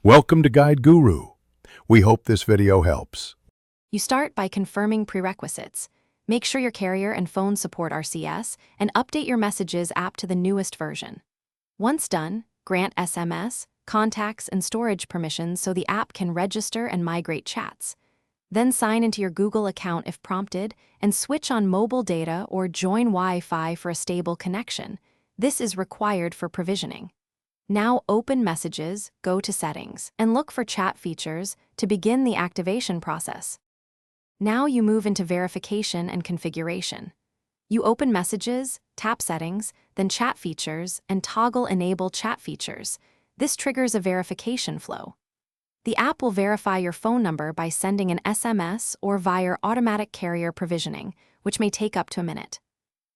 Welcome to Guide Guru. We hope this video helps. You start by confirming prerequisites. Make sure your carrier and phone support RCS and update your Messages app to the newest version. Once done, grant SMS, contacts, and storage permissions so the app can register and migrate chats. Then sign into your Google account if prompted and switch on mobile data or join Wi-Fi for a stable connection. This is required for provisioning. Now open Messages, go to Settings, and look for chat features to begin the activation process. Now you move into verification and configuration. You open Messages, tap Settings, then Chat Features, and toggle Enable Chat Features. This triggers a verification flow. The app will verify your phone number by sending an SMS or via automatic carrier provisioning, which may take up to a minute.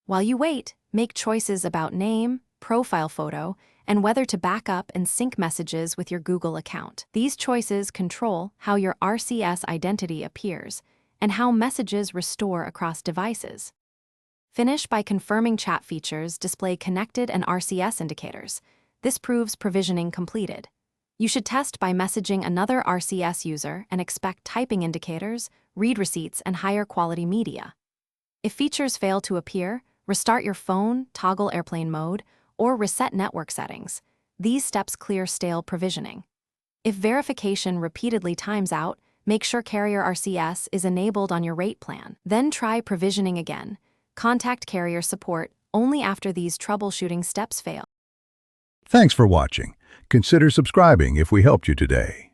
While you wait, make choices about name, profile photo, and whether to back up and sync Messages with your Google account. These choices control how your RCS identity appears and how Messages restore across devices. Finish by confirming chat features display connected and RCS indicators. This proves provisioning completed. You should test by messaging another RCS user and expect typing indicators, read receipts, and higher quality media. If features fail to appear, restart your phone, toggle airplane mode, or reset network settings. These steps clear stale provisioning. If verification repeatedly times out, make sure carrier RCS is enabled on your rate plan. Then try provisioning again. Contact carrier support only after these troubleshooting steps fail. Thanks for watching. Consider subscribing if we helped you today.